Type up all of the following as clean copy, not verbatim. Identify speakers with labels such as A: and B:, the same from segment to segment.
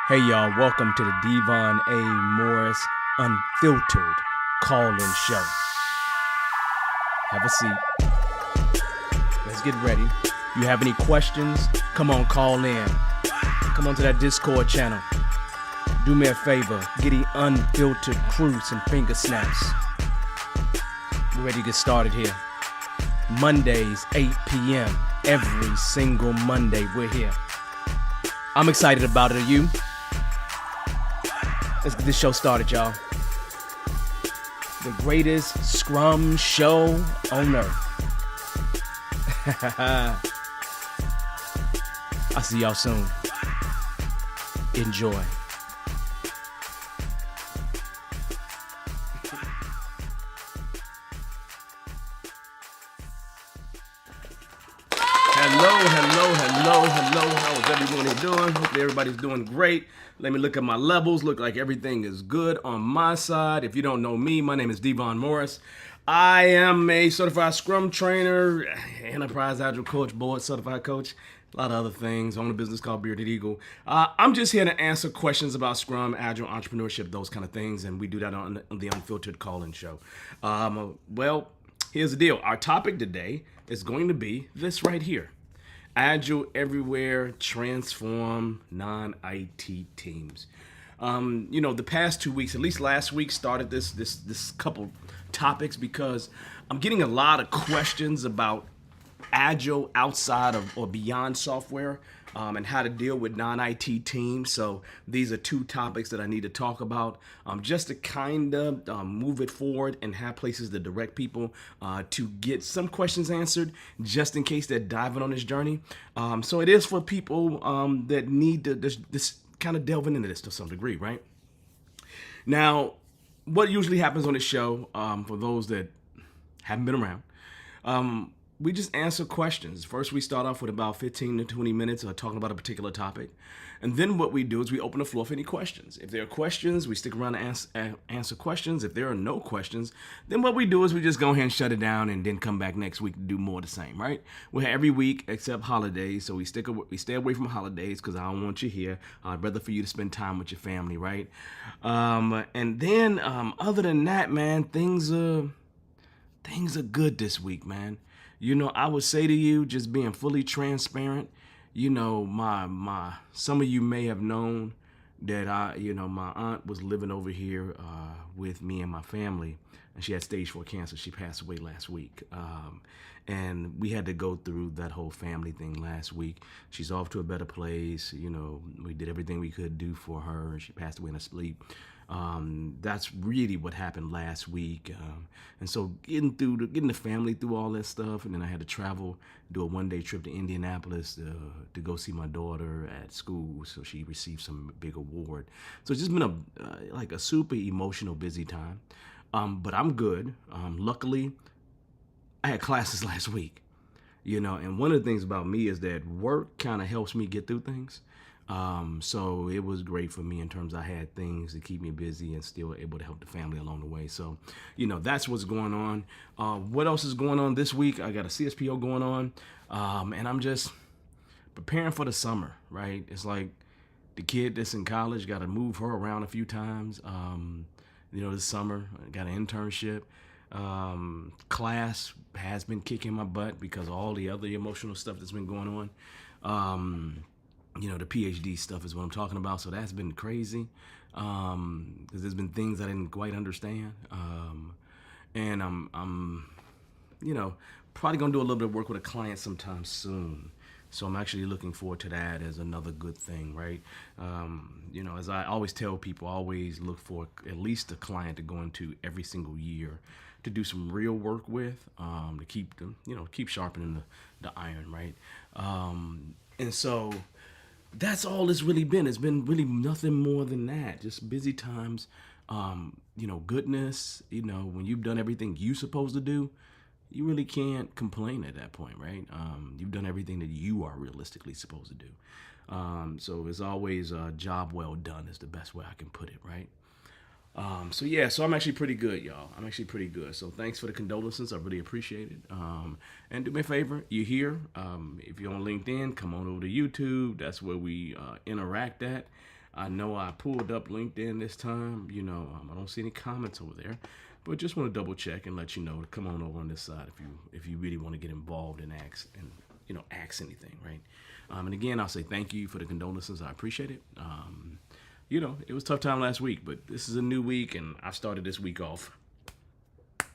A: Hey y'all, welcome to the Devon A. Morris Unfiltered Call-In Show. Have a seat. Let's get ready. You have any questions? Come on, call in. Come on to that Discord channel. Do me a favor, get the unfiltered crew some finger snaps. We're ready to get started here. Mondays, 8 p.m. Every single Monday, we're here. I'm excited about it. Are you? Let's get this show started, y'all. The greatest Scrum show on earth. I'll see y'all soon. Enjoy. Hello. How is everyone doing? Hopefully everybody's doing great. Let me look at my levels. Look like everything is good on my side. If you don't know me, my name is Devon Morris. I am a certified Scrum trainer, enterprise agile coach, board certified coach, a lot of other things. I own a business called Bearded Eagle. I'm just here to answer questions about Scrum, agile, entrepreneurship, those kind of things, and we do that on the Unfiltered Call-In Show. Well, here's the deal. Our topic today is going to be this right here. Agile everywhere, transform non-IT teams. The past 2 weeks, at least last week, started this couple topics because I'm getting a lot of questions about agile outside of or beyond software, and how to deal with non-IT teams. So these are two topics that I need to talk about, just to kind of move it forward and have places to direct people to get some questions answered, just in case they're diving on this journey. So it is for people that need to this kind of delving into this to some degree, right? Now, what usually happens on the show, for those that haven't been around, we just answer questions. First, we start off with about 15 to 20 minutes talking about a particular topic. And then what we do is we open the floor for any questions. If there are questions, we stick around and answer questions. If there are no questions, then what we do is we just go ahead and shut it down and then come back next week to do more of the same, right? We're here every week except holidays. So we stay away from holidays because I don't want you here. I'd rather for you to spend time with your family, right? And then other than that, man, things are good this week, man. I would say to you, just being fully transparent, my some of you may have known that my aunt was living over here with me and my family, and she had stage 4 cancer. She passed away last week. And we had to go through that whole family thing last week. She's off to a better place. We did everything we could do for her. She passed away in her sleep. That's really what happened last week. And so getting the family through all that stuff, and then I had to travel, do a 1-day trip to Indianapolis to go see my daughter at school, so she received some big award. So it's just been a super emotional, busy time. But I'm good. Luckily, I had classes last week, and one of the things about me is that work kind of helps me get through things. So it was great for me in terms I had things to keep me busy and still able to help the family along the way. So, that's what's going on. What else is going on this week? I got a CSPO going on, and I'm just preparing for the summer, right? It's like the kid that's in college, got to move her around a few times. This summer, I got an internship. Class has been kicking my butt because of all the other emotional stuff that's been going on. The PhD stuff is what I'm talking about. So that's been crazy because there's been things I didn't quite understand. And I'm probably going to do a little bit of work with a client sometime soon. So I'm actually looking forward to that as another good thing, right? As I always tell people, always look for at least a client to go into every single year to do some real work with, to keep them, keep sharpening the iron, right? And so that's all it's really been. It's been really nothing more than that. Just busy times, goodness, when you've done everything you're supposed to do, you really can't complain at that point, right? You've done everything that you are realistically supposed to do. So it's always a job well done is the best way I can put it, right? So yeah, so I'm actually pretty good, y'all. I'm actually pretty good. So thanks for the condolences. I really appreciate it. And do me a favor, you're here. If you're on LinkedIn, come on over to YouTube. That's where we interact at. I know I pulled up LinkedIn this time. I don't see any comments over there, but just want to double check and let you know to come on over on this side if you really want to get involved and ask anything, right? And again, I'll say thank you for the condolences. I appreciate it. It was a tough time last week, but this is a new week, and I started this week off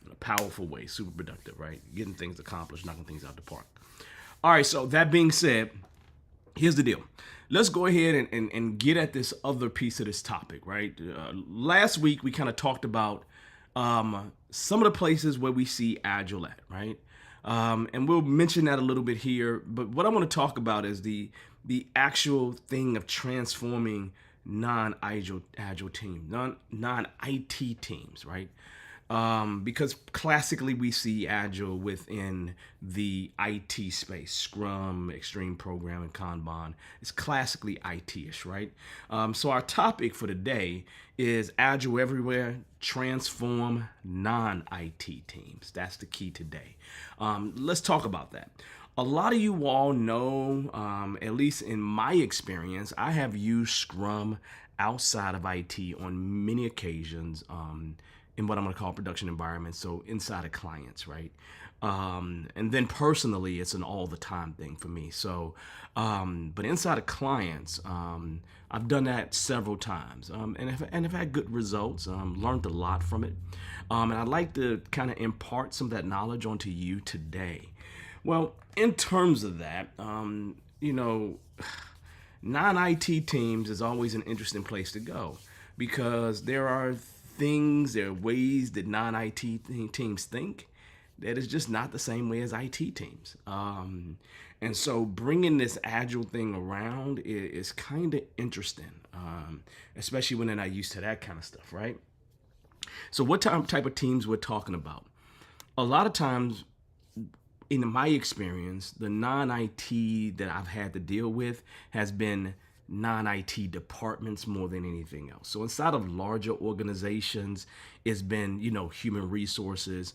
A: in a powerful way, super productive, right? Getting things accomplished, knocking things out the park. All right, so that being said, here's the deal. Let's go ahead and get at this other piece of this topic, right? Last week, we kind of talked about some of the places where we see Agile at, right? And we'll mention that a little bit here, but what I want to talk about is the actual thing of transforming non-agile teams, non-IT teams, right? Because classically we see Agile within the IT space, Scrum, Extreme Programming, Kanban. It's classically IT-ish, right? So our topic for today is Agile everywhere, transform non-IT teams. That's the key today. Let's talk about that. A lot of you all know, at least in my experience, I have used Scrum outside of IT on many occasions in what I'm going to call production environments, so inside of clients, right? And then personally, it's an all the time thing for me. So, but inside of clients, I've done that several times and have had good results, learned a lot from it. And I'd like to kind of impart some of that knowledge onto you today. Well, in terms of that, non-IT teams is always an interesting place to go because there are ways that non-IT teams think that is just not the same way as IT teams. And so bringing this Agile thing around is kind of interesting, especially when they're not used to that kind of stuff, right? So what type of teams we're talking about? A lot of times, in my experience, the non-IT that I've had to deal with has been non-IT departments more than anything else. So inside of larger organizations, it's been, human resources,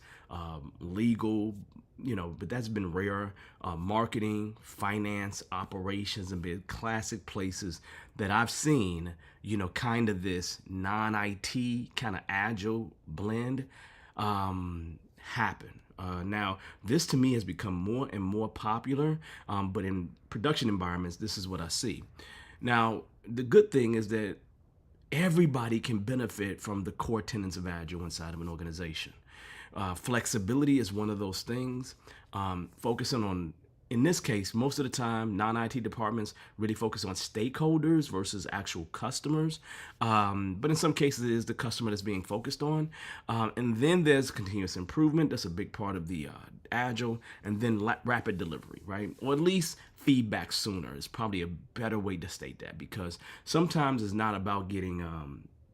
A: legal, but that's been rare, marketing, finance, operations, and been classic places that I've seen, kind of this non-IT kind of Agile blend happen. Now, this to me has become more and more popular, but in production environments, this is what I see. Now, the good thing is that everybody can benefit from the core tenets of Agile inside of an organization. Flexibility is one of those things. Focusing on, in this case, most of the time, non-IT departments really focus on stakeholders versus actual customers. But in some cases, it is the customer that's being focused on. And then there's continuous improvement. That's a big part of the Agile. And then rapid delivery, right? Or at least feedback sooner is probably a better way to state that, because sometimes it's not about getting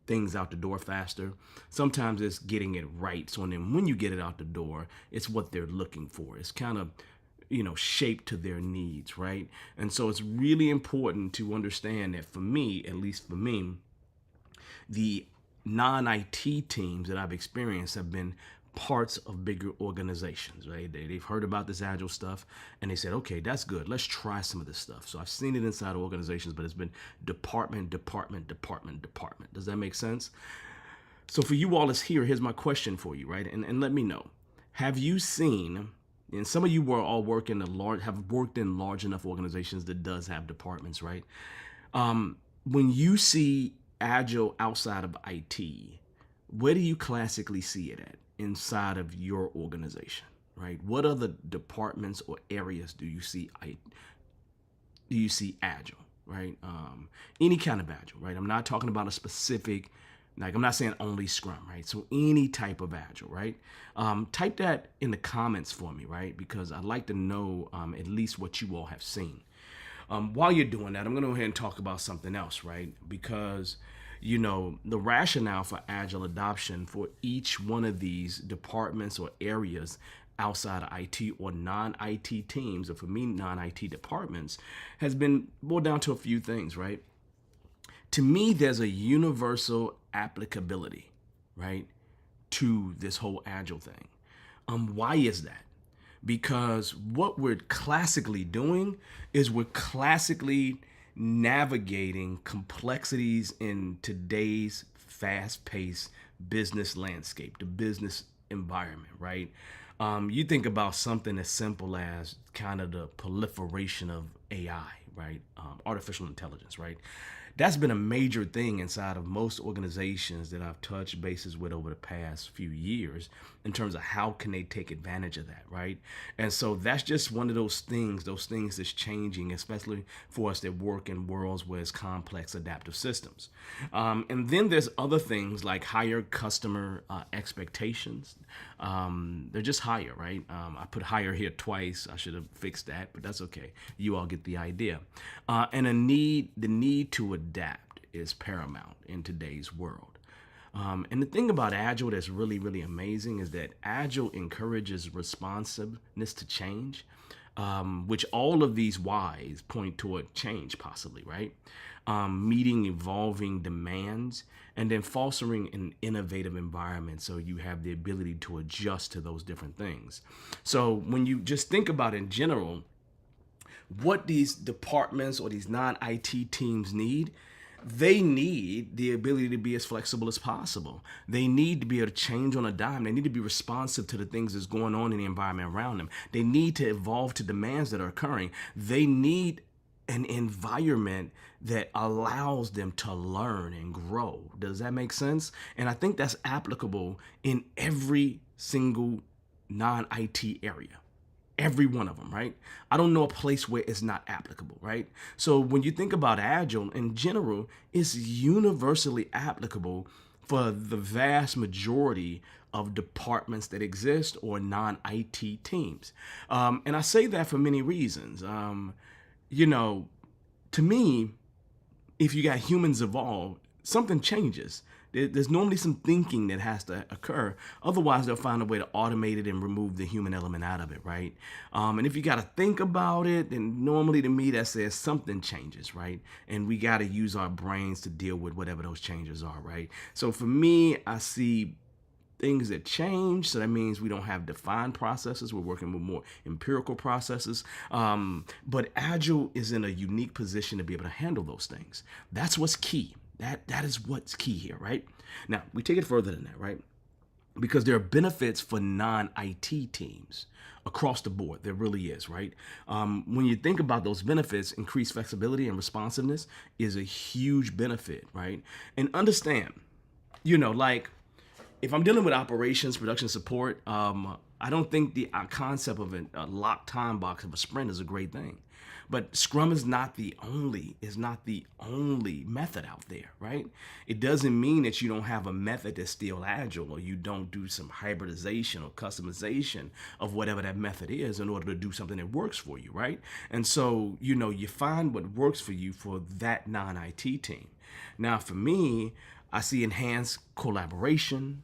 A: things out the door faster. Sometimes it's getting it right. So then when you get it out the door, it's what they're looking for. It's kind of shaped to their needs, right? And so it's really important to understand that for me, at least for me, the non-IT teams that I've experienced have been parts of bigger organizations, right? They've heard about this Agile stuff and they said, okay, that's good. Let's try some of this stuff. So I've seen it inside organizations, but it's been department. Does that make sense? So for you all that's here, here's my question for you, right? And let me know. Have you seen, and some of you were all have worked in large enough organizations that does have departments, right? When you see Agile outside of IT, where do you classically see it at inside of your organization, right? What other departments or areas do you see Agile, right? Any kind of Agile, right? I'm not talking about a specific, like I'm not saying only Scrum, right? So any type of Agile, right? Type that in the comments for me, right? Because I'd like to know at least what you all have seen. While you're doing that, I'm going to go ahead and talk about something else, right? Because, the rationale for Agile adoption for each one of these departments or areas outside of IT or non-IT teams, or for me, non-IT departments, has been boiled down to a few things, right? To me, there's a universal applicability, right, to this whole agile thing. Why is that? Because what we're classically doing is we're classically navigating complexities in today's fast-paced business landscape, the business environment, right? You think about something as simple as kind of the proliferation of AI, right? Artificial intelligence, right? That's been a major thing inside of most organizations that I've touched bases with over the past few years in terms of how can they take advantage of that, right? And so that's just one of those things that's changing, especially for us that work in worlds where it's complex adaptive systems. And then there's other things like higher customer expectations. They're just higher, right? I put higher here twice. I should have fixed that, but that's okay. You all get the idea. And the need to adapt is paramount in today's world. And the thing about Agile that's really, really amazing is that Agile encourages responsiveness to change, which all of these whys point toward change, possibly, right? Meeting evolving demands, and then fostering an innovative environment so you have the ability to adjust to those different things. So when you just think about in general, what these departments or these non-IT teams need, they need the ability to be as flexible as possible. They need to be able to change on a dime. They need to be responsive to the things that's going on in the environment around them. They need to evolve to demands that are occurring. They need an environment that allows them to learn and grow. Does that make sense? And I think that's applicable in every single non-IT area. Every one of them, right? I don't know a place where it's not applicable, right? So when you think about Agile in general, it's universally applicable for the vast majority of departments that exist or non-IT teams. And I say that for many reasons. You know, to me, if you got humans involved, something changes. There's normally some thinking that has to occur. Otherwise, they'll find a way to automate it and remove the human element out of it, right? And if you got to think about it, then normally to me that says something changes, right? And we got to use our brains to deal with whatever those changes are, right? So for me, I see things that change. So that means we don't have defined processes. We're working with more empirical processes. But Agile is in a unique position to be able to handle those things. That's what's key. That is what's key here, right? Now, we take it further than that, right? Because there are benefits for non-IT teams across the board. There really is, right? When you think about those benefits, increased flexibility and responsiveness is a huge benefit, right? And understand, like if I'm dealing with operations, production support, I don't think the concept of a locked time box of a sprint is a great thing. But Scrum is not the only method out there, right? It doesn't mean that you don't have a method that's still agile, or you don't do some hybridization or customization of whatever that method is in order to do something that works for you, right? And so, you find what works for you for that non-IT team. Now, for me, I see enhanced collaboration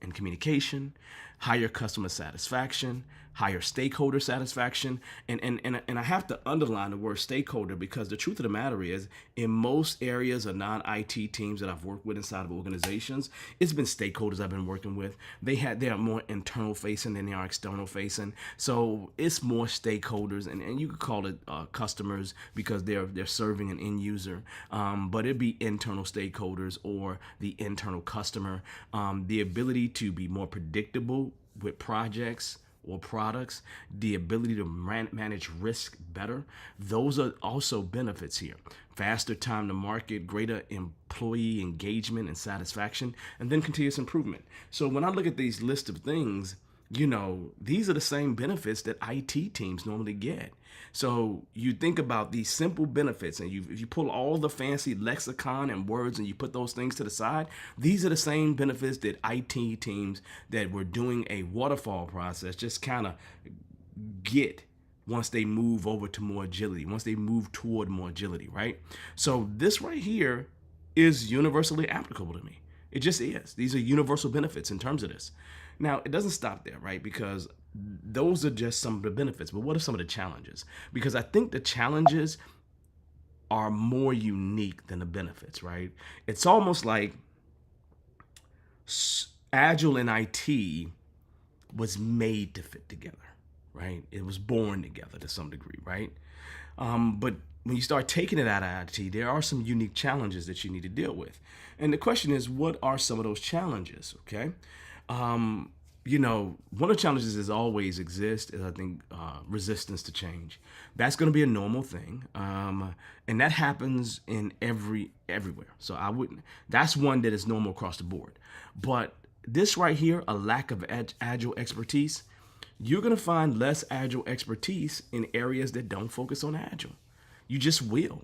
A: and communication, higher customer satisfaction, higher stakeholder satisfaction. And I have to underline the word stakeholder because the truth of the matter is, in most areas of non-IT teams that I've worked with inside of organizations, it's been stakeholders I've been working with. They are more internal facing than they are external facing. So it's more stakeholders, and you could call it customers because they're serving an end user. But it'd be internal stakeholders or the internal customer. The ability to be more predictable with projects or products, the ability to manage risk better. Those are also benefits here. Faster time to market, greater employee engagement and satisfaction, and then continuous improvement. So when I look at these list of things, these are the same benefits that IT teams normally get. So you think about these simple benefits, and if you pull all the fancy lexicon and words and you put those things to the side, these are the same benefits that IT teams that were doing a waterfall process just kind of get once they move over to more agility, once they move toward more agility, right? So this right here is universally applicable to me. It just is. These are universal benefits in terms of this. Now, it doesn't stop there, right? Because those are just some of the benefits. But what are some of the challenges? Because I think the challenges are more unique than the benefits, right? It's almost like Agile in IT was made to fit together, right? It was born together to some degree, right? But when you start taking it out of IT, there are some unique challenges that you need to deal with. And the question is, what are some of those challenges, okay? One of the challenges that always exist is, I think, resistance to change. That's going to be a normal thing, and that happens in everywhere. So I wouldn't. That's one that is normal across the board. But this right here, a lack of agile expertise, you're going to find less agile expertise in areas that don't focus on agile. You just will.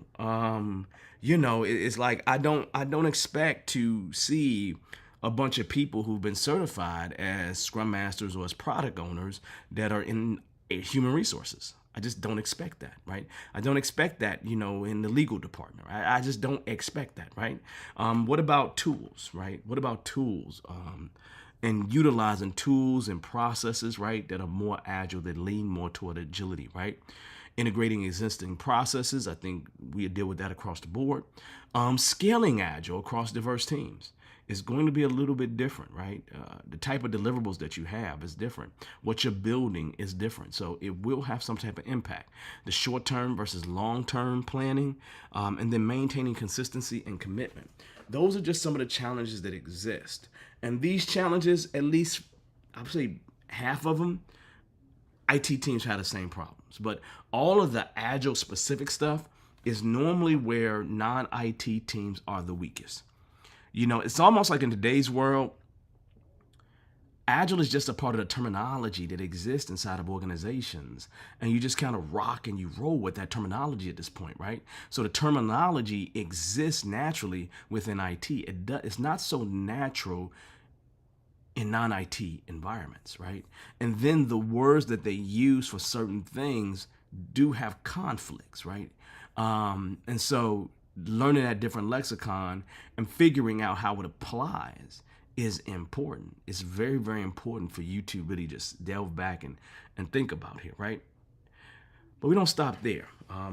A: It's like I don't expect to see a bunch of people who've been certified as scrum masters or as product owners that are in human resources. I just don't expect that, right? I don't expect that, in the legal department. Right? I just don't expect that, right? What about tools, right? What about tools? And utilizing tools and processes, right, that are more agile, that lean more toward agility, right? Integrating existing processes, I think we deal with that across the board. Scaling agile across diverse teams is going to be a little bit different, right? The type of deliverables that you have is different. What you're building is different. So it will have some type of impact. The short-term versus long-term planning, and then maintaining consistency and commitment. Those are just some of the challenges that exist. And these challenges, at least I would say half of them, IT teams have the same problems. But all of the agile specific stuff is normally where non-IT teams are the weakest. It's almost like in today's world, agile is just a part of the terminology that exists inside of organizations. And you just kind of rock and you roll with that terminology at this point, right? So the terminology exists naturally within IT. It's not so natural in non-IT environments, right? And then the words that they use for certain things do have conflicts, right? And so learning that different lexicon and figuring out how it applies is important. It's very, very important for you to really just delve back and think about here, right? But we don't stop there,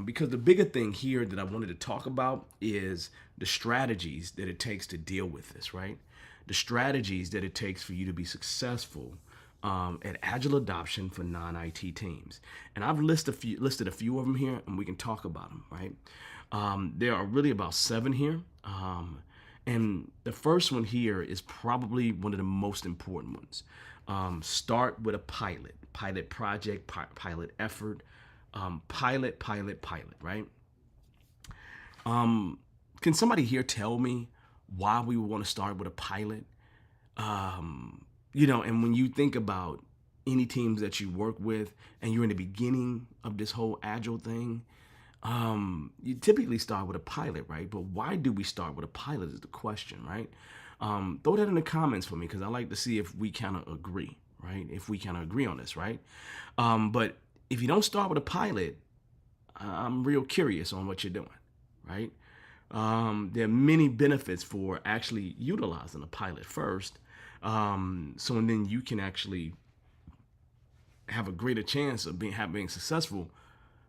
A: because the bigger thing here that I wanted to talk about is the strategies that it takes to deal with this, right? The strategies that it takes for you to be successful at agile adoption for non-IT teams. And I've listed a few of them here, and we can talk about them, right? There are really about 7 here. And the first one here is probably one of the most important ones. Start with a pilot project, pilot effort, pilot, right? Can somebody here tell me why we would want to start with a pilot? And when you think about any teams that you work with and you're in the beginning of this whole agile thing, you typically start with a pilot, right? But why do we start with a pilot is the question, right? Throw that in the comments for me, because I like to see if we kind of agree, right? If we kind of agree on this, right? But if you don't start with a pilot, I'm real curious on what you're doing, right? There are many benefits for actually utilizing a pilot first. So and then you can actually have a greater chance of being successful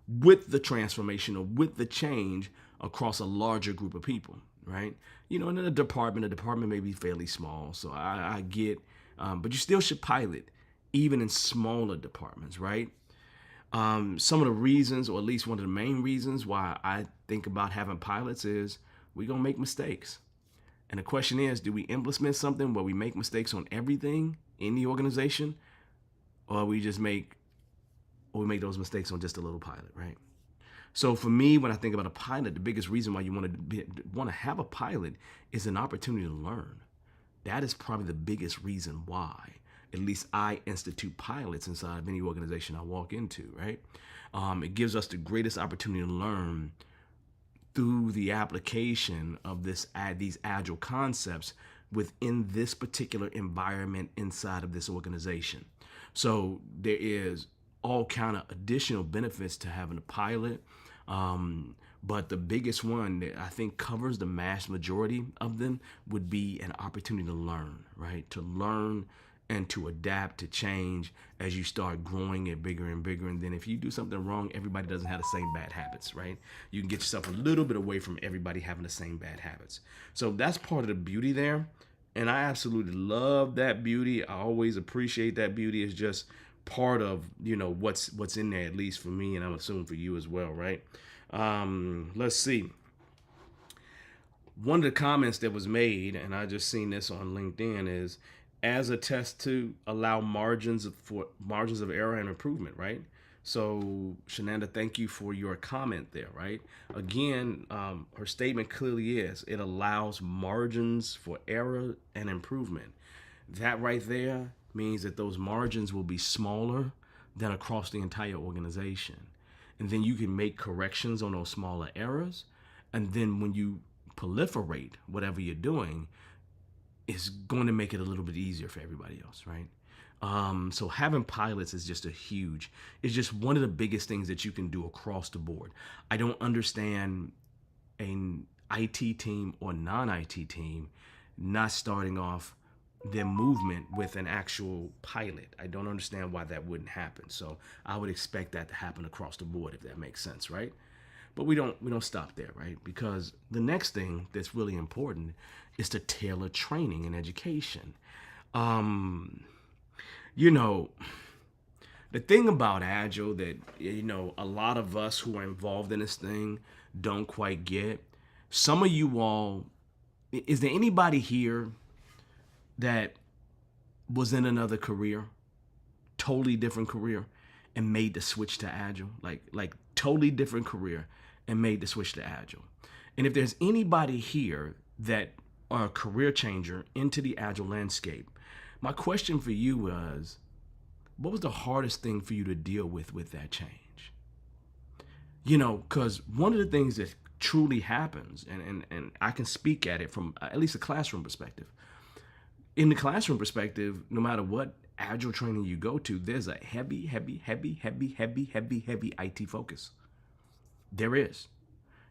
A: with the transformation or with the change across a larger group of people, right? And in the department may be fairly small, so I get, but you still should pilot even in smaller departments, right? Some of the reasons, or at least one of the main reasons why I think about having pilots is we're going to make mistakes. And the question is, do we implement something where we make mistakes on everything in the organization, or we make those mistakes on just a little pilot, right? So for me, when I think about a pilot, the biggest reason why you want to have a pilot is an opportunity to learn. That is probably the biggest reason why, at least I institute pilots inside of any organization I walk into, right? It gives us the greatest opportunity to learn through the application of these agile concepts within this particular environment inside of this organization. So there is all kind of additional benefits to having a pilot. But the biggest one that I think covers the mass majority of them would be an opportunity to learn, right? To learn and to adapt, to change as you start growing it bigger and bigger. And then if you do something wrong, everybody doesn't have the same bad habits, right? You can get yourself a little bit away from everybody having the same bad habits. So that's part of the beauty there. And I absolutely love that beauty. I always appreciate that beauty. It's just part of, what's in there, at least for me, and I'm assuming for you as well, right? Let's see. One of the comments that was made, and I just seen this on LinkedIn, is as a test to allow margins of error and improvement, right? So, Shananda, thank you for your comment there, right? Again, her statement clearly is it allows margins for error and improvement. That right there means that those margins will be smaller than across the entire organization. And then you can make corrections on those smaller errors. And then when you proliferate whatever you're doing, it's going to make it a little bit easier for everybody else, right? So having pilots is just it's just one of the biggest things that you can do across the board. I don't understand an IT team or non-IT team not starting off their movement with an actual pilot. I don't understand why that wouldn't happen. So I would expect that to happen across the board, if that makes sense, right? But we don't stop there, right? Because the next thing that's really important is to tailor training and education. Um, you know, the thing about Agile that a lot of us who are involved in this thing don't quite get. Some of you all, is there anybody here that was in another career, totally different career, and made the switch to Agile? Like totally different career and made the switch to Agile. And if there's anybody here that are a career changer into the Agile landscape, my question for you is, what was the hardest thing for you to deal with that change? Because one of the things that truly happens, and I can speak at it from at least a classroom perspective. In the classroom perspective, no matter what Agile training you go to, there's a heavy, heavy, heavy, heavy, heavy, heavy, heavy IT focus. There is.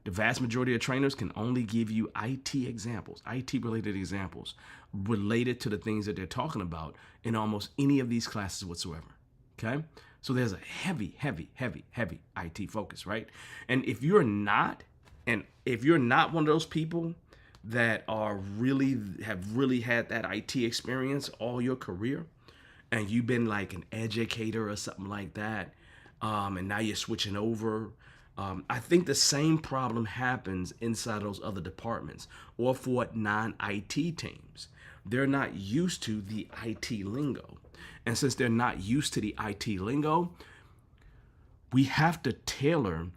A: The vast majority of trainers can only give you IT examples, IT related examples related to the things that they're talking about in almost any of these classes whatsoever. Okay? So there's a heavy, heavy, heavy, heavy IT focus, right? And if you're not one of those people that have really had that IT experience all your career, and you've been like an educator or something like that, and now you're switching over, I think the same problem happens inside those other departments or for non-IT teams. They're not used to the IT lingo. And since they're not used to the IT lingo, we have to tailor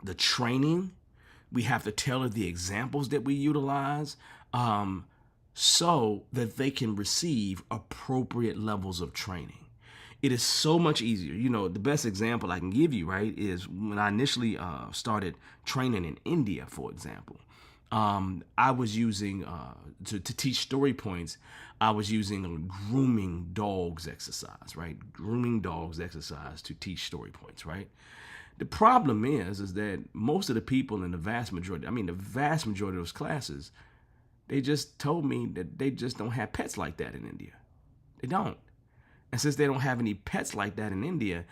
A: the training. We have to tailor the examples that we utilize so that they can receive appropriate levels of training. It is so much easier. The best example I can give you, right, is when I initially started training in India, for example. I was using, to teach story points, I was using a grooming dogs exercise, right? Grooming dogs exercise to teach story points, right? The problem is that most of the people in the vast majority of those classes, they just told me that they just don't have pets like that in India. They don't. And since they don't have any pets like that in India,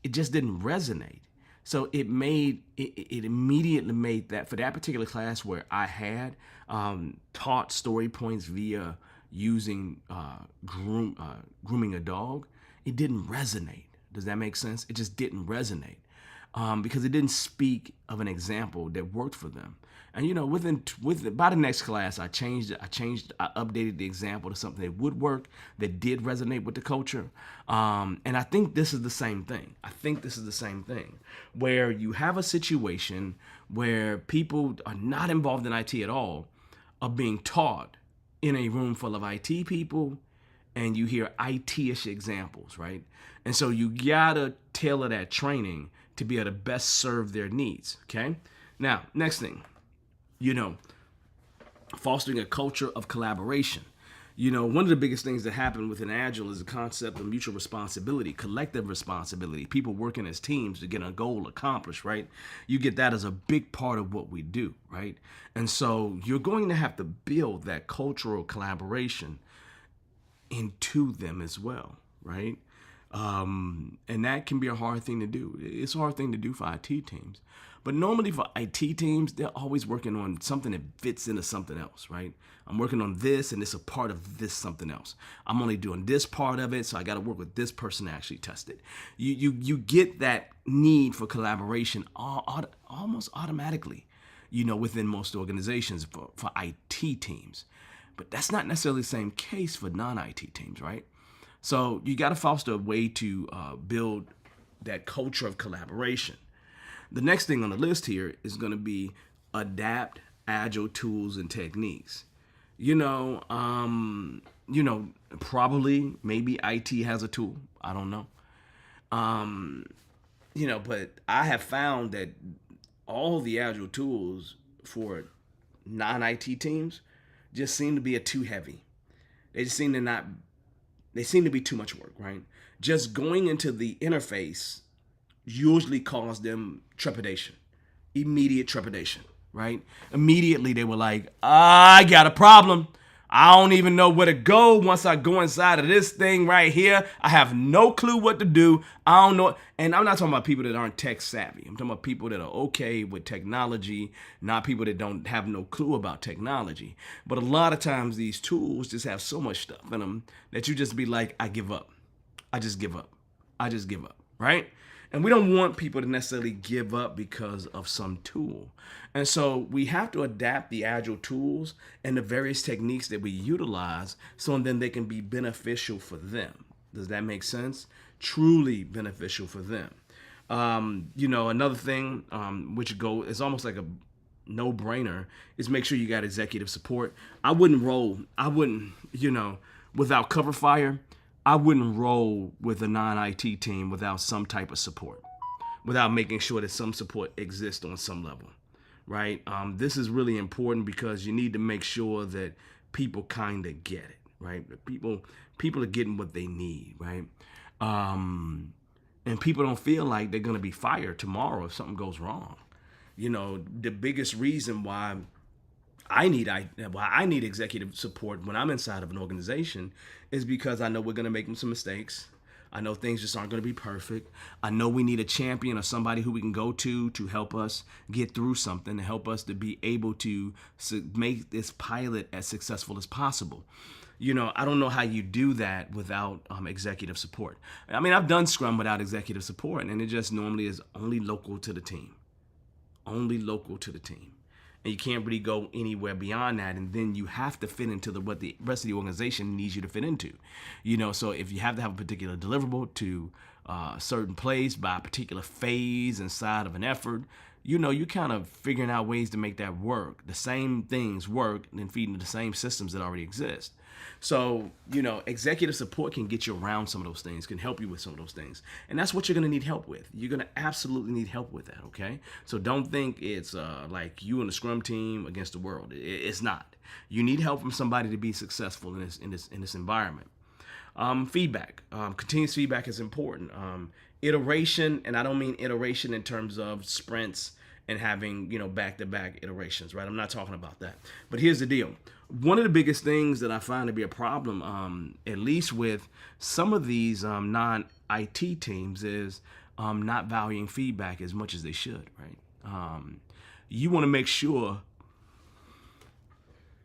A: it just didn't resonate. So it immediately made that for that particular class where I had taught story points via using grooming a dog, it didn't resonate. Does that make sense? It just didn't resonate because it didn't speak of an example that worked for them. And by the next class, I updated the example to something that would work, that did resonate with the culture. And I think this is the same thing. Where you have a situation where people are not involved in IT at all, are being taught in a room full of IT people, and you hear IT-ish examples, right? And so you gotta tailor that training to be able to best serve their needs, okay? Now, next thing, fostering a culture of collaboration. One of the biggest things that happen within Agile is the concept of mutual responsibility, collective responsibility, people working as teams to get a goal accomplished, right? You get that as a big part of what we do, right? And so you're going to have to build that cultural collaboration into them as well, right? And that can be a hard thing to do. It's a hard thing to do for IT teams. But normally for IT teams, they're always working on something that fits into something else, right? I'm working on this and it's a part of this something else. I'm only doing this part of it, so I got to work with this person to actually test it. You get that need for collaboration almost automatically, within most organizations for IT teams. But that's not necessarily the same case for non-IT teams, right? So you got to foster a way to build that culture of collaboration. The next thing on the list here is going to be adapt agile tools and techniques. Probably maybe IT has a tool. I don't know. But I have found that all the agile tools for non-IT teams just seem to be too heavy. They just seem to not. They seem to be too much work, right? Just going into the interface usually caused them trepidation, immediate trepidation, right? Immediately they were like, I got a problem. I don't even know where to go once I go inside of this thing right here. I have no clue what to do. I don't know. And I'm not talking about people that aren't tech savvy. I'm talking about people that are okay with technology, not people that don't have no clue about technology. But a lot of times these tools just have so much stuff in them that you just be like, I give up. I just give up. I just give up, right? And we don't want people to necessarily give up because of some tool. And so we have to adapt the agile tools and the various techniques that we utilize so then they can be beneficial for them. Does that make sense? Truly beneficial for them. Another thing which is almost like a no-brainer is make sure you got executive support. Without cover fire, I wouldn't roll with a non-IT team without some type of support, without making sure that some support exists on some level, right? This is really important because you need to make sure that people kind of get it, right? People are getting what they need, right? And people don't feel like they're going to be fired tomorrow if something goes wrong. The biggest reason why I need executive support when I'm inside of an organization is because I know we're going to make some mistakes. I know things just aren't going to be perfect. I know we need a champion or somebody who we can go to help us get through something, to help us to be able to make this pilot as successful as possible. I don't know how you do that without executive support. I mean, I've done Scrum without executive support, and it just normally is only local to the team. Only local to the team. And you can't really go anywhere beyond that, and then you have to fit into what the rest of the organization needs you to fit into. So if you have to have a particular deliverable to a certain place by a particular phase inside of an effort, you're kind of figuring out ways to make that work. The same things work and then feed into the same systems that already exist. So, executive support can get you around some of those things, can help you with some of those things. And that's what you're going to need help with. You're going to absolutely need help with that, okay? So don't think it's like you and the Scrum team against the world. It's not. You need help from somebody to be successful in this environment. Feedback. Continuous feedback is important. Iteration, and I don't mean iteration in terms of sprints and having, back-to-back iterations, right? I'm not talking about that. But here's the deal. One of the biggest things that I find to be a problem, at least with some of these non-IT teams, is not valuing feedback as much as they should, right? You want to make sure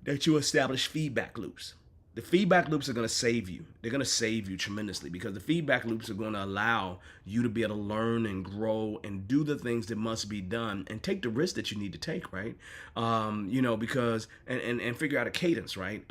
A: that you establish feedback loops. The feedback loops are going to save you. They're going to save you tremendously because the feedback loops are going to allow you to be able to learn and grow and do the things that must be done and take the risks that you need to take, right? Because and figure out a cadence, right?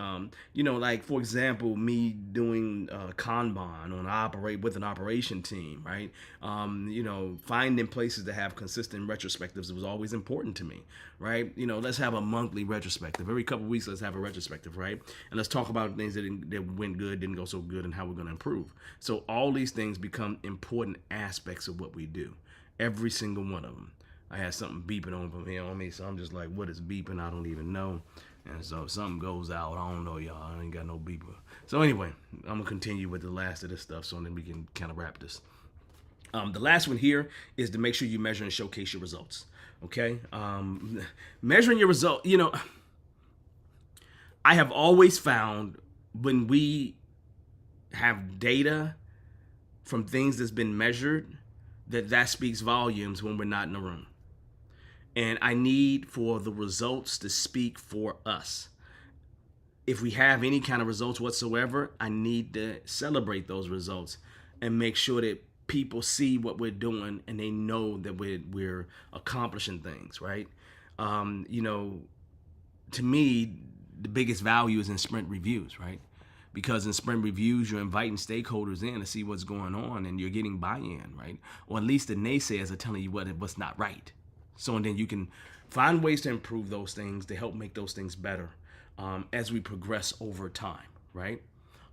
A: Like for example, me doing Kanban with an operation team, right? Finding places to have consistent retrospectives was always important to me, right? Let's have a monthly retrospective. Every couple of weeks, let's have a retrospective, right? And let's talk about things that went good, didn't go so good, and how we're going to improve. So all these things become important aspects of what we do. Every single one of them. I had something beeping on from here on me, so I'm just like, what is beeping? I don't even know. And so if something goes out, I don't know, y'all. I ain't got no beeper. So anyway, I'm going to continue with the last of this stuff so then we can kind of wrap this. The last one here is to make sure you measure and showcase your results. Okay? Measuring your result, I have always found when we have data from things that's been measured, that speaks volumes when we're not in the room. And I need for the results to speak for us. If we have any kind of results whatsoever, I need to celebrate those results and make sure that people see what we're doing and they know that we're accomplishing things, right? You know, to me, the biggest value is in sprint reviews, right? Because in sprint reviews, you're inviting stakeholders in to see what's going on and you're getting buy-in, right? Or at least the naysayers are telling you what's not right. So, and then you can find ways to improve those things to help make those things better as we progress over time, right?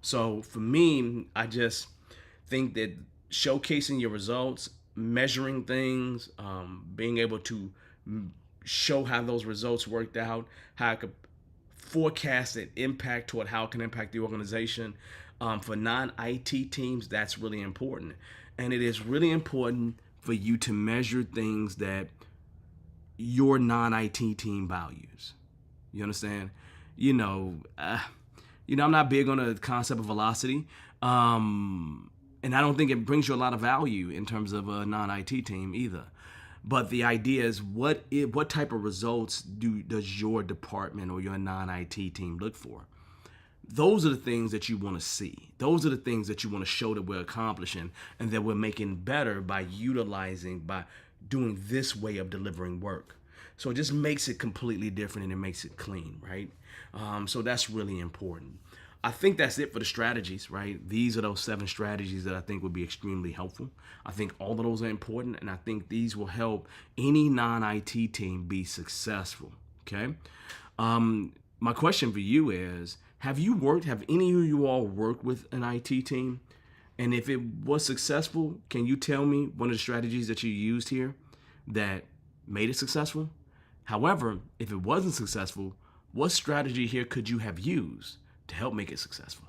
A: So for me, I just think that showcasing your results, measuring things, being able to show how those results worked out, how I could forecast an impact toward how it can impact the organization. For non-IT teams, that's really important. And it is really important for you to measure things that your non-IT team values. You understand? You know, I'm not big on the concept of velocity. And I don't think it brings you a lot of value in terms of a non-IT team either. But the idea is what type of results does your department or your non-IT team look for? Those are the things that you want to see. Those are the things that you want to show that we're accomplishing and that we're making better by doing this way of delivering work. So it just makes it completely different and it makes it clean, right? So that's really important. I think that's it for the strategies, right? These are those 7 strategies that I think would be extremely helpful. I think all of those are important, and I think these will help any non-IT team be successful, okay? My question for you is, have any of you all worked with an IT team? And if it was successful, can you tell me one of the strategies that you used here that made it successful? However, if it wasn't successful, what strategy here could you have used to help make it successful?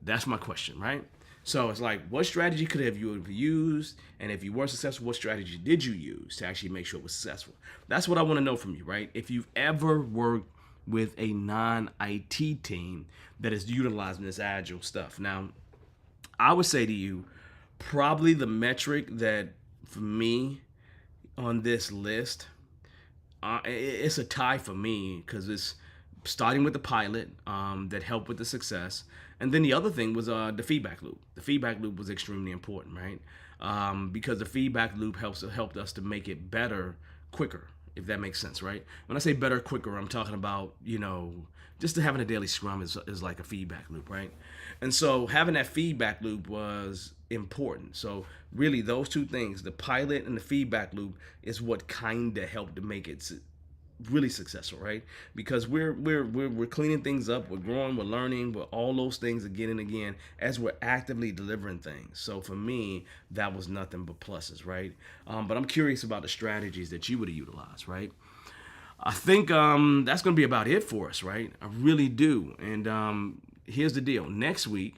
A: That's my question, right? So it's like, what strategy could have you used? And if you were successful, what strategy did you use to actually make sure it was successful? That's what I want to know from you, right? If you've ever worked with a non-IT team that is utilizing this agile stuff. Now, I would say to you, probably the metric that for me on this list, it's a tie for me because it's starting with the pilot that helped with the success. And then the other thing was the feedback loop. The feedback loop was extremely important, right? Because the feedback loop helped us to make it better quicker, if that makes sense, right? When I say better quicker, I'm talking about, just having a daily scrum is like a feedback loop, right? And so having that feedback loop was important. So really those two things, the pilot and the feedback loop, is what kind of helped to make it really successful, right? Because we're cleaning things up, we're growing, we're learning, we're all those things again and again as we're actively delivering things. So for me, that was nothing but pluses, right? But I'm curious about the strategies that you would have utilized, right? I think that's going to be about it for us, right? I really do. And here's the deal. Next week,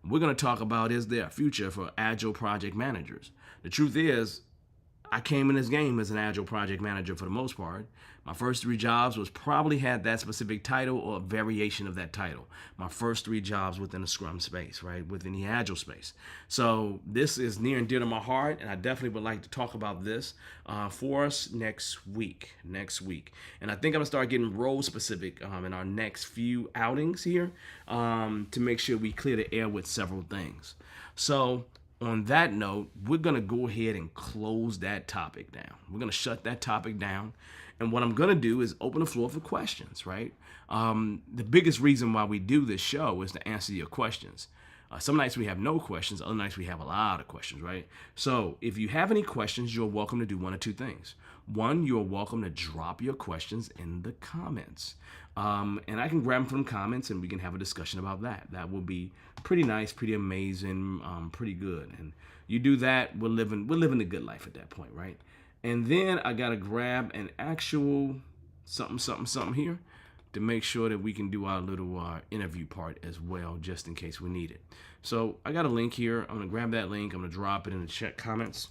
A: we're going to talk about, is there a future for agile project managers? The truth is, I came in this game as an agile project manager for the most part. My first 3 jobs probably had that specific title or a variation of that title. My first 3 jobs within the Scrum space, right? Within the agile space. So this is near and dear to my heart, and I definitely would like to talk about this for us next week. And I think I'm gonna start getting role specific in our next few outings here to make sure we clear the air with several things. So on that note, we're going to go ahead and close that topic down. We're going to shut that topic down. And what I'm going to do is open the floor for questions, right? The biggest reason why we do this show is to answer your questions. Some nights we have no questions. Other nights we have a lot of questions, right? So if you have any questions, you're welcome to do one of 2 things. One, you're welcome to drop your questions in the comments. And I can grab them from comments and we can have a discussion about that. That will be pretty nice, pretty amazing, pretty good. And you do that, we're living the good life at that point, right? And then I got to grab an actual something here to make sure that we can do our little interview part as well, just in case we need it. So I got a link here. I'm going to grab that link. I'm going to drop it in the chat comments.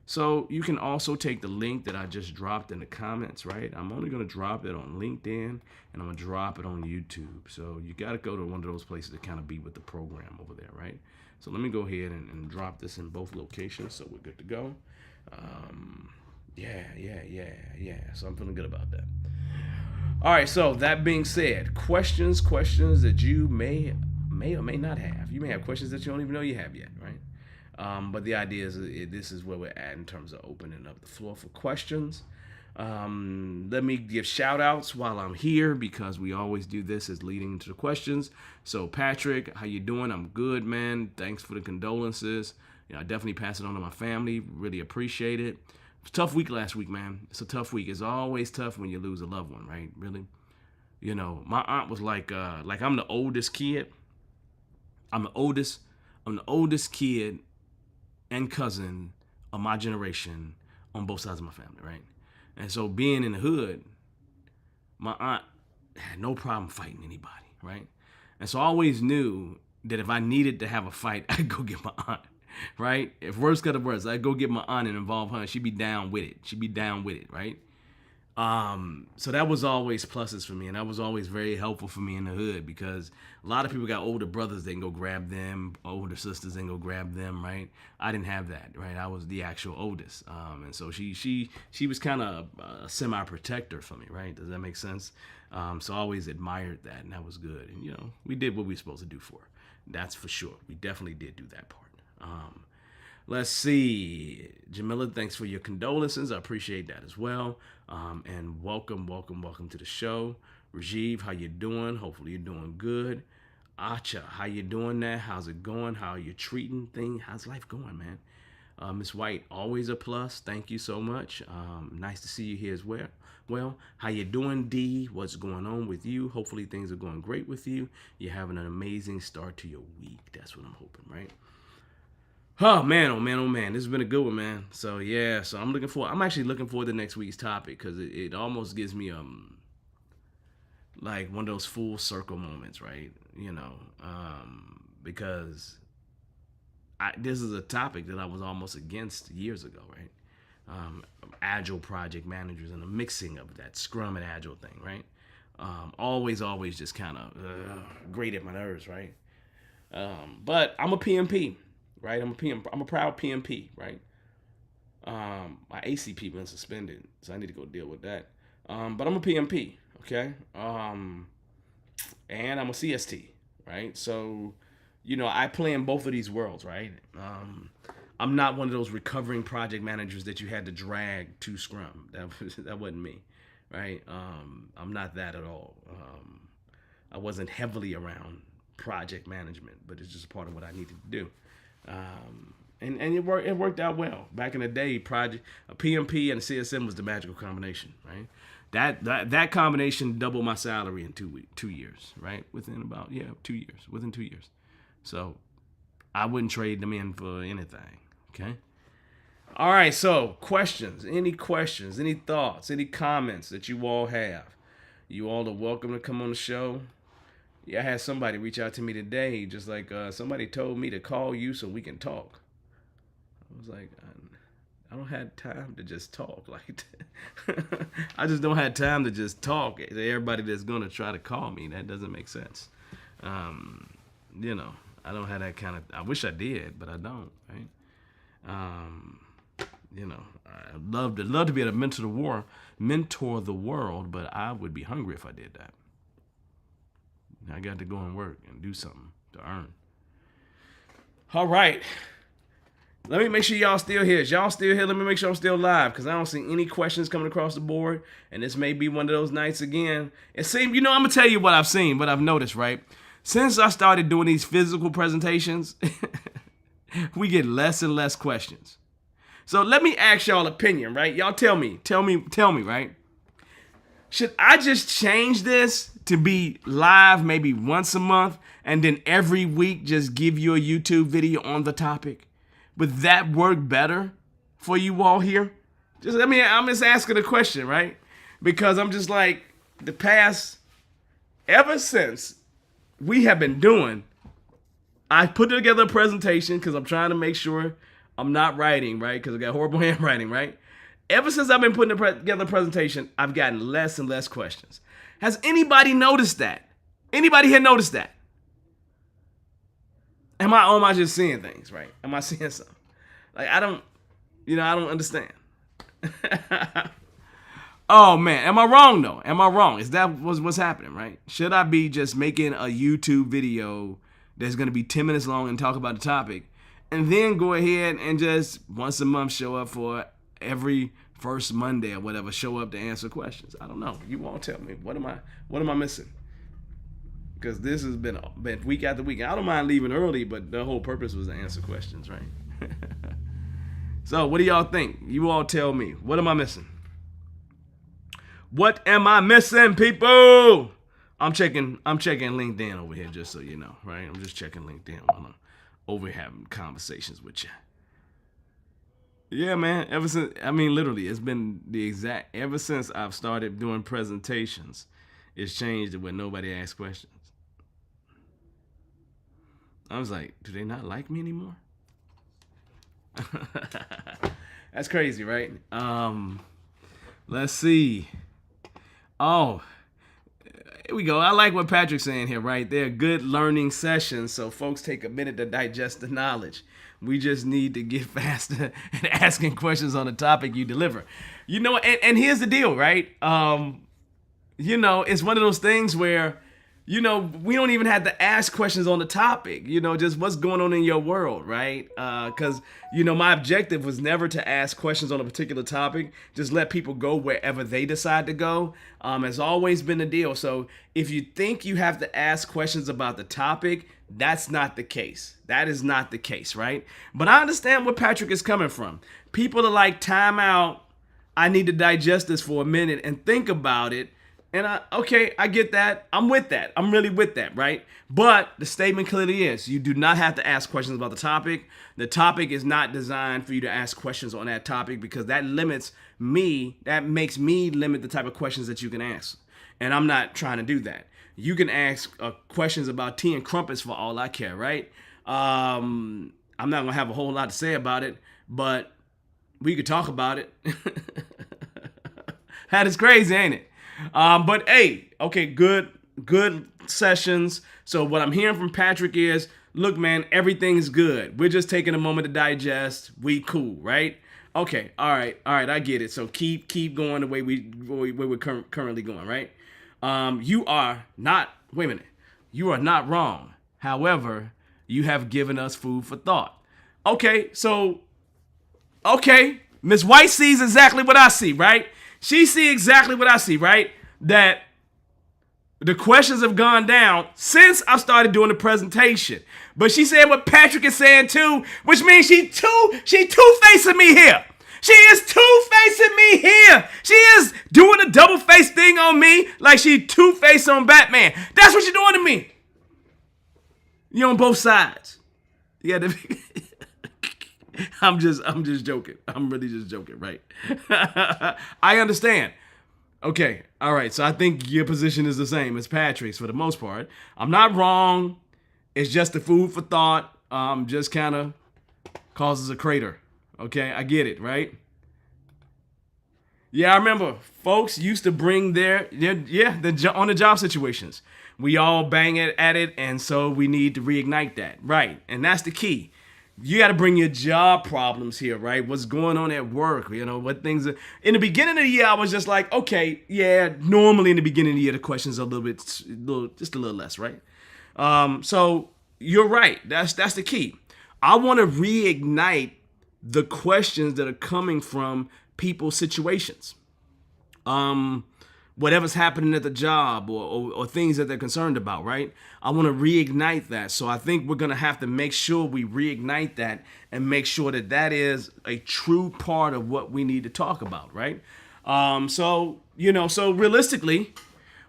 A: So you can also take the link that I just dropped in the comments, right? I'm only going to drop it on LinkedIn and I'm going to drop it on YouTube. So you got to go to one of those places to kind of be with the program over there, right? So let me go ahead and drop this in both locations so we're good to go. Yeah. So I'm feeling good about that. All right. So that being said, questions that you may or may not have. You may have questions that you don't even know you have yet, right? But the idea is this is where we're at in terms of opening up the floor for questions. Let me give shout outs while I'm here because we always do this as leading into the questions. So Patrick, how you doing? I'm good, man. Thanks for the condolences. I definitely pass it on to my family. Really appreciate it. It was a tough week last week, man. It's a tough week. It's always tough when you lose a loved one, right? Really. My aunt was like I'm the oldest kid. I'm the oldest kid and cousin of my generation on both sides of my family, right? And so being in the hood, my aunt had no problem fighting anybody, right? And so I always knew that if I needed to have a fight, I'd go get my aunt, right? If worse got to worse, I'd go get my aunt and involve her. She'd be down with it, right? So that was always pluses for me, and that was always very helpful for me in the hood because a lot of people got older brothers, they can go grab them, older sisters, they can go grab them, right? I didn't have that, right? I was the actual oldest, and so she was kind of a semi-protector for me, right? Does that make sense? So I always admired that, and that was good, and we did what we were supposed to do for her. That's for sure. We definitely did do that part. Let's see. Jamila, thanks for your condolences. I appreciate that as well. And welcome to the show. Rajiv, how you doing? Hopefully you're doing good. Acha, how you doing there? How's it going? How are you treating things? How's life going, man? Miss White, always a plus. Thank you so much. Nice to see you here as well. Well, how you doing, D? What's going on with you? Hopefully things are going great with you. You're having an amazing start to your week. That's what I'm hoping, right? Oh man. This has been a good one, man. So yeah, I'm actually looking forward to next week's topic because it almost gives me like one of those full circle moments, right? Because this is a topic that I was almost against years ago, right? Agile project managers and the mixing of that Scrum and Agile thing, right? Always just kind of grated my nerves, right? But I'm a PMP. Right, I'm a proud PMP, right? My ACP been suspended, so I need to go deal with that. But I'm a PMP, okay? And I'm a CST, right? So, I play in both of these worlds, right? I'm not one of those recovering project managers that you had to drag to Scrum. That wasn't me, right? I'm not that at all. I wasn't heavily around project management, but it's just part of what I needed to do. And it worked out well. Back in the day, a PMP and a CSM was the magical combination, right? That combination doubled my salary in 2 years, right? Within 2 years. So I wouldn't trade them in for anything, okay? All right, so questions, any thoughts, any comments that you all have? You all are welcome to come on the show. Yeah, I had somebody reach out to me today, just like somebody told me to call you so we can talk. I was like, I don't have time to just talk like that. I just don't have time to just talk to everybody that's gonna try to call me. That doesn't make sense. I don't have that kind of. I wish I did, but I don't. Right? I'd love to be able to mentor the world, but I would be hungry if I did that. I got to go and work and do something to earn. All right. Let me make sure y'all still here. Is y'all still here? Let me make sure I'm still live because I don't see any questions coming across the board. And this may be one of those nights again. It seems, I'm going to tell you what I've seen, what I've noticed, right? Since I started doing these physical presentations, we get less and less questions. So let me ask y'all opinion, right? Y'all tell me, right? Should I just change this to be live maybe once a month and then every week just give you a YouTube video on the topic? Would that work better for you all here? I'm just asking a question, right? Because I'm just like, ever since we have been doing, I put together a presentation because I'm trying to make sure I'm not writing, right? Because I got horrible handwriting, right? Ever since I've been putting together a presentation, I've gotten less and less questions. Has anybody noticed that? Anybody here noticed that? Am I just seeing things, right? Am I seeing something? Like, I don't understand. Oh man, am I wrong though? Am I wrong? Is that what's happening, right? Should I be just making a YouTube video that's gonna be 10 minutes long and talk about the topic, and then go ahead and just once a month show up for every first Monday or whatever, show up to answer questions? I don't know. You won't tell me. What am I missing? Because this has been week after week. I don't mind leaving early, but the whole purpose was to answer questions, right? So what do y'all think? You all tell me. What am I missing? What am I missing, people? I'm checking LinkedIn over here, just so you know, right? I'm just checking LinkedIn while I'm over having conversations with you. Yeah, man. Ever since, I mean, literally, it's been ever since I've started doing presentations, it's changed to where nobody asks questions. I was like, do they not like me anymore? That's crazy, right? Let's see. Oh, here we go. I like what Patrick's saying here, right? They're good learning sessions, so folks take a minute to digest the knowledge. We just need to get faster at asking questions on the topic you deliver. You know, and here's the deal, right? It's one of those things where, we don't even have to ask questions on the topic, just what's going on in your world, right? Because, my objective was never to ask questions on a particular topic, just let people go wherever they decide to go. Has always been the deal. So if you think you have to ask questions about the topic, that's not the case. That is not the case, right? But I understand where Patrick is coming from. People are like, time out. I need to digest this for a minute and think about it. And I get that. I'm with that. I'm really with that, right? But the statement clearly is, you do not have to ask questions about the topic. The topic is not designed for you to ask questions on that topic, because that limits me. That makes me limit the type of questions that you can ask. And I'm not trying to do that. You can ask questions about tea and crumpets for all I care, right? I'm not going to have a whole lot to say about it, but we could talk about it. That is crazy, ain't it? But hey, okay, good sessions. So what I'm hearing from Patrick is, look, man, everything's good. We're just taking a moment to digest. We cool, right? Okay, all right, I get it. So keep going the way we're currently going, right? You are not wrong. However, you have given us food for thought. Okay, Miss White sees exactly what I see, right? She sees exactly what I see, right? That the questions have gone down since I started doing the presentation. But she said what Patrick is saying too, which means she two-facing me here. She is two-facing me here. She is doing a double-face thing on me like she two-faced on Batman. That's what you're doing to me. You're on both sides. You got to I'm just joking. I'm really just joking, right? I understand. Okay, all right. So I think your position is the same as Patrick's for the most part. I'm not wrong. It's just the food for thought. Just kind of causes a crater. Okay, I get it, right? Yeah, I remember folks used to bring their on the job situations. We all bang at it, and so we need to reignite that, right? And that's the key. You got to bring your job problems here, right? What's going on at work? What things are... In the beginning of the year, I was just like, okay, yeah, normally in the beginning of the year, the questions are just a little less, right? So you're right. That's the key. I want to reignite the questions that are coming from people's situations. Whatever's happening at the job or things that they're concerned about, right? I want to reignite that. So I think we're going to have to make sure we reignite that and make sure that is a true part of what we need to talk about, right? So realistically,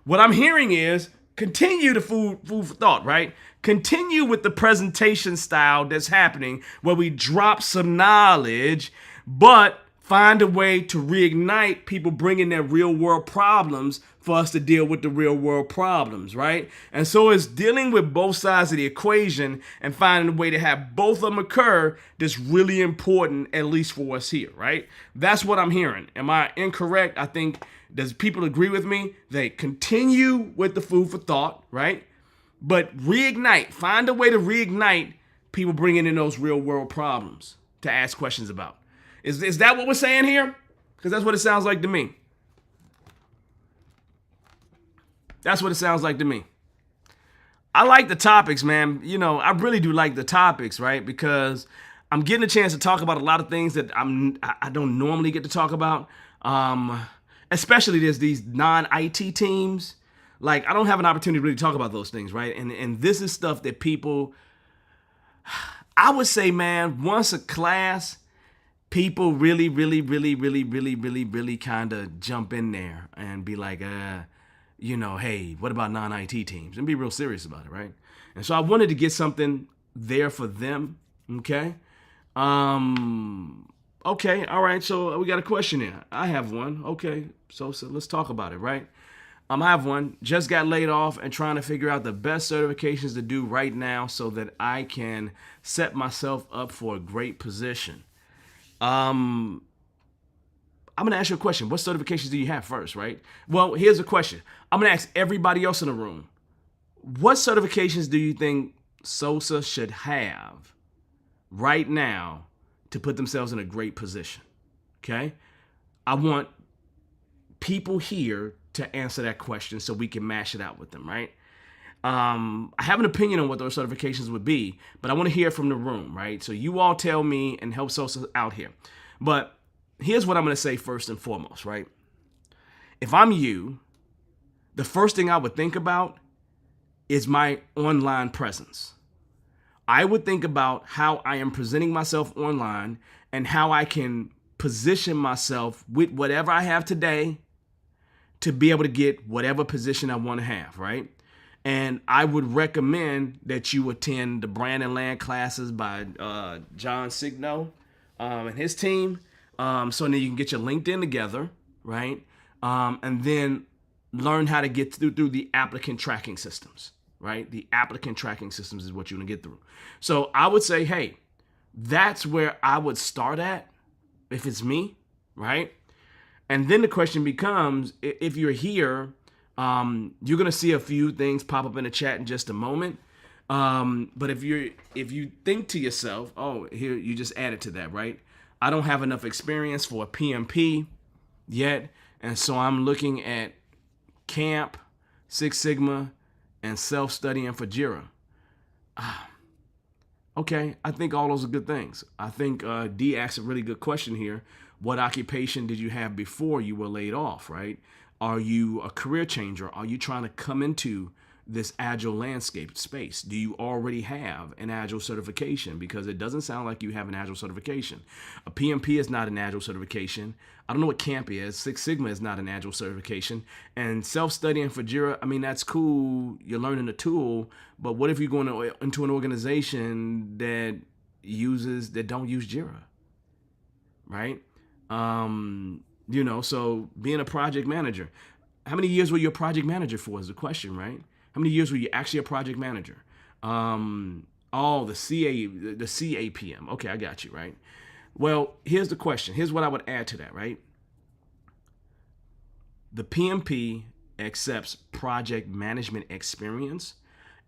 A: what I'm hearing is continue the food for thought, right? Continue with the presentation style that's happening where we drop some knowledge, but find a way to reignite people bringing their real world problems for us to deal with the real world problems, right? And so it's dealing with both sides of the equation and finding a way to have both of them occur that's really important, at least for us here, right? That's what I'm hearing. Am I incorrect? I think, does people agree with me? They continue with the food for thought, right? But reignite, find a way to reignite people bringing in those real world problems to ask questions about. Is that what we're saying here? Because that's what it sounds like to me. That's what it sounds like to me. I like the topics, man. I really do like the topics, right? Because I'm getting a chance to talk about a lot of things that I don't normally get to talk about. Especially there's these non-IT teams. Like, I don't have an opportunity to really talk about those things, right? And this is stuff that people, I would say, man, once a class, people really, really, really, really, really, really, really kind of jump in there and be like, hey, what about non-IT teams? And be real serious about it, right? And so I wanted to get something there for them, okay? Okay, all right, so we got a question here. I have one. Okay, so let's talk about it, right? I have one. Just got laid off and trying to figure out the best certifications to do right now so that I can set myself up for a great position. I'm going to ask you a question. What certifications do you have first, right? Well, here's a question. I'm going to ask everybody else in the room. What certifications do you think SOSA should have right now to put themselves in a great position? Okay? I want people here to answer that question so we can mash it out with them, right? I have an opinion on what those certifications would be, but I want to hear from the room, right? So you all tell me and help SOSA out here. But here's what I'm going to say first and foremost, right? If I'm you, the first thing I would think about is my online presence. I would think about how I am presenting myself online and how I can position myself with whatever I have today to be able to get whatever position I want to have, right? And I would recommend that you attend the Brand and Land classes by John Signo and his team, so that you can get your LinkedIn together, right? And then learn how to get through the applicant tracking systems, right? The applicant tracking systems is what you want to get through. So I would say, hey, that's where I would start at if it's me, right? And then the question becomes, if you're here, you're gonna see a few things pop up in the chat in just a moment. But if you think to yourself, oh, here you just added to that, right? I don't have enough experience for a PMP yet, and so I'm looking at Camp, Six Sigma, and self-studying for JIRA. Okay, I think all those are good things. I think D asked a really good question here. What occupation did you have before you were laid off, right? Are you a career changer? Are you trying to come into this agile landscape space? Do you already have an agile certification? Because it doesn't sound like you have an agile certification. A PMP is not an agile certification. I don't know what CAMP is. Six Sigma is not an agile certification. And self-studying for JIRA, I mean, that's cool. You're learning a tool. But what if you're going into an organization that don't use JIRA, right? So being a project manager, how many years were you a project manager for is the question, right? How many years were you actually a project manager? The CAPM. Okay, I got you, right? Well, here's the question. Here's what I would add to that, right? The PMP accepts project management experience,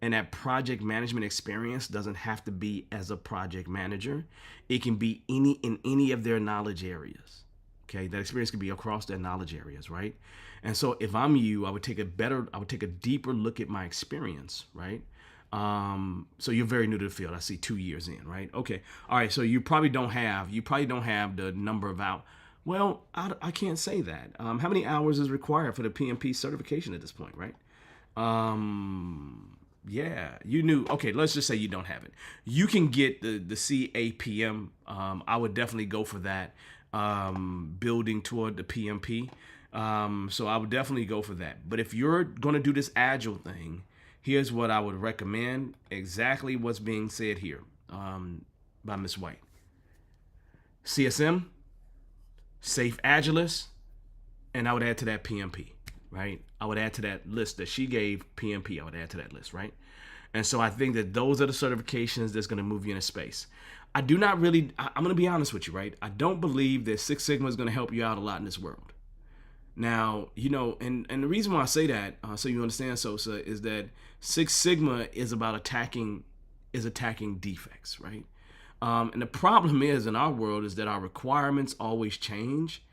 A: and that project management experience doesn't have to be as a project manager. It can be in any of their knowledge areas. Okay, that experience can be across their knowledge areas, right? And so if I'm you, I would take a deeper look at my experience, right? So you're very new to the field. I see 2 years in, right? Okay, all right. So you probably don't have the number of hours. Well, I can't say that. How many hours is required for the PMP certification at this point, right? Yeah, you knew. Okay, let's just say you don't have it. You can get the CAPM. I would definitely go for that. Building toward the PMP. So I would definitely go for that. But if you're going to do this agile thing, here's what I would recommend. Exactly what's being said here by Ms. White. CSM, Safe Agilist, and I would add to that PMP, right? I would add to that list that she gave PMP. I would add to that list, right? And so I think that those are the certifications that's going to move you into space. I'm going to be honest with you, right? I don't believe that Six Sigma is going to help you out a lot in this world. Now, and the reason why I say that, so you understand, Sosa, is that Six Sigma is about attacking defects, right? And the problem is in our world is that our requirements always change.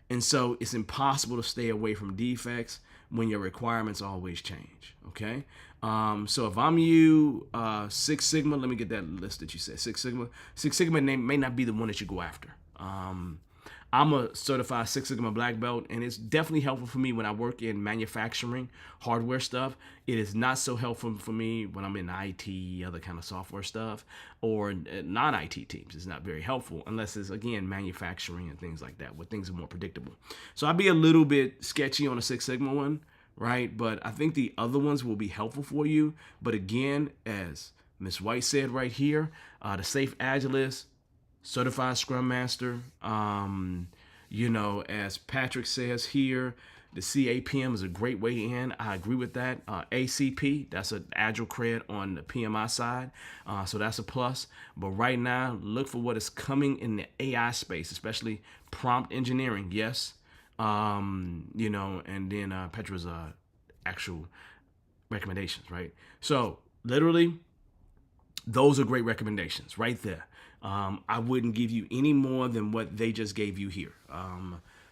A: And so it's impossible to stay away from defects when your requirements always change. Okay. So if I'm you, Six Sigma, let me get that list that you said. Six Sigma. Six Sigma may not be the one that you go after. I'm a certified Six Sigma black belt, and it's definitely helpful for me when I work in manufacturing, hardware stuff. It is not so helpful for me when I'm in IT, other kind of software stuff, or non-IT teams. It's not very helpful unless it's, again, manufacturing and things like that, where things are more predictable. So I'd be a little bit sketchy on a Six Sigma one, right? But I think the other ones will be helpful for you. But again, as Ms. White said right here, the Safe Agilist, certified Scrum Master. As Patrick says here, the CAPM is a great way in. I agree with that. ACP, that's an Agile cred on the PMI side. So that's a plus. But right now, look for what is coming in the AI space, especially prompt engineering. Yes. And then Petra's actual recommendations, right? So literally, those are great recommendations right there. I wouldn't give you any more than what they just gave you here,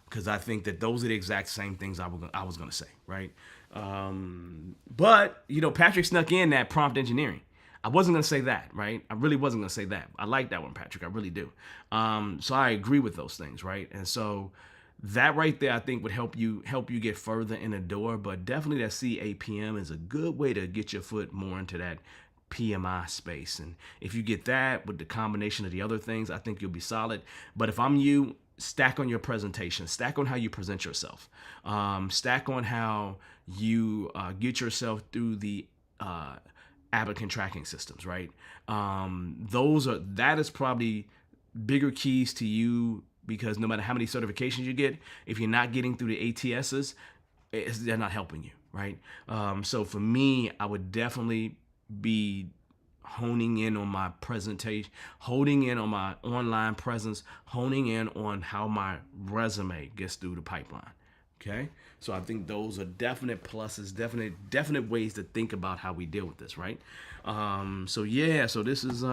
A: because I think that those are the exact same things I was going to say, right? But Patrick snuck in that prompt engineering. I wasn't going to say that, right? I really wasn't going to say that. I like that one, Patrick. I really do. So I agree with those things, right? And so that right there, I think, would help you get further in the door. But definitely that CAPM is a good way to get your foot more into that PMI space. And if you get that with the combination of the other things, I think you'll be solid. But if I'm you, stack on your presentation, stack on how you present yourself, stack on how you get yourself through the applicant tracking systems, right? That is probably bigger keys to you, because no matter how many certifications you get, if you're not getting through the ATSs, they're not helping you, right? So for me, I would definitely be honing in on my presentation, honing in on my online presence, honing in on how my resume gets through the pipeline. Okay, so I think those are definite pluses, definite ways to think about how we deal with this, right? So this is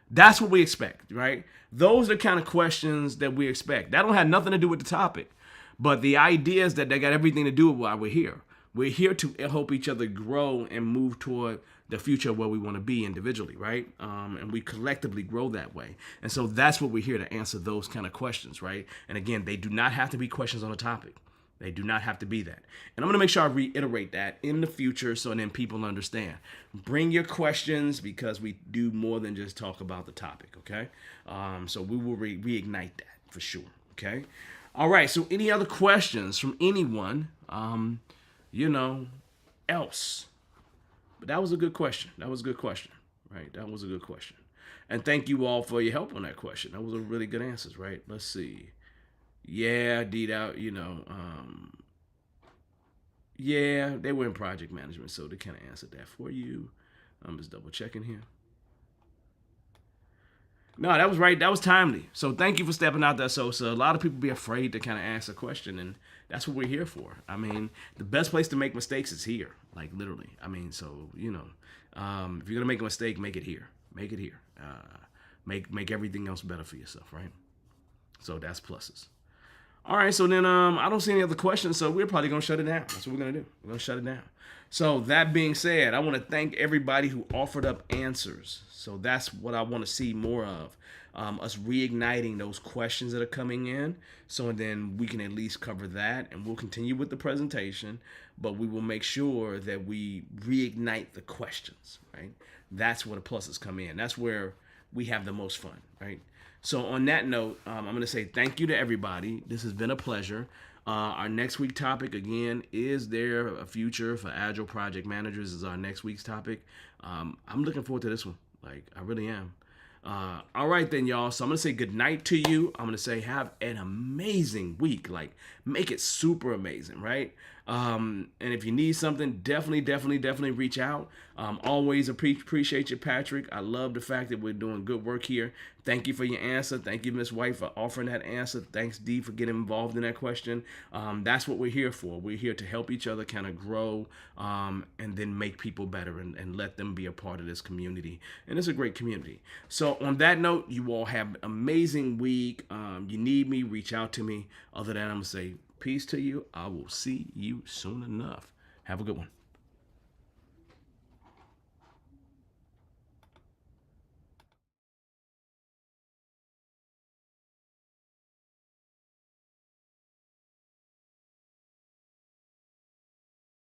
A: that's what we expect, right? Those are kind of questions that we expect. That don't have nothing to do with the topic, but the idea is that they got everything to do with why we're here. We're here to help each other grow and move toward the future where we want to be individually, right? And we collectively grow that way. And so that's what we're here to answer, those kind of questions, right? And again, they do not have to be questions on a topic. They do not have to be that. And I'm going to make sure I reiterate that in the future so then people understand. Bring your questions, because we do more than just talk about the topic, okay? So we will reignite that for sure, okay? All right, so any other questions from anyone, else? But that was a good question. Right? That was a good question. And thank you all for your help on that question. That was a really good answers, right? Let's see. Yeah, D-Doubt, they were in project management, so they kind of answered that for you. I'm just double checking here. No, that was right. That was timely. So thank you for stepping out there, Sosa. A lot of people be afraid to kind of ask a question, and that's what we're here for. I mean, the best place to make mistakes is here, like literally. I mean, so, if you're going to make a mistake, make it here. Make it here. Make everything else better for yourself, right? So that's pluses. All right, so then I don't see any other questions, so we're probably going to shut it down. That's what we're going to do. We're going to shut it down. So that being said, I want to thank everybody who offered up answers. So that's what I want to see more of, us reigniting those questions that are coming in. So then we can at least cover that, and we'll continue with the presentation, but we will make sure that we reignite the questions, right? That's where the pluses come in. That's where we have the most fun, right? So on that note, I'm going to say thank you to everybody. This has been a pleasure. Our next week topic, again, is there a future for Agile project managers is our next week's topic. I'm looking forward to this one. Like, I really am. All right, then, y'all. So I'm going to say good night to you. I'm going to say have an amazing week. Like, make it super amazing, right? And if you need something, definitely reach out. Always appreciate you, Patrick. I love the fact that we're doing good work here. Thank you for your answer. Thank you, Miss White, for offering that answer. Thanks, Dee, for getting involved in that question. That's what we're here for. We're here to help each other kind of grow, and then make people better, and let them be a part of this community. And it's a great community. So on that note, you all have an amazing week. You need me, reach out to me. Other than that, I'm going to say peace to you. I will see you soon enough. Have a good one.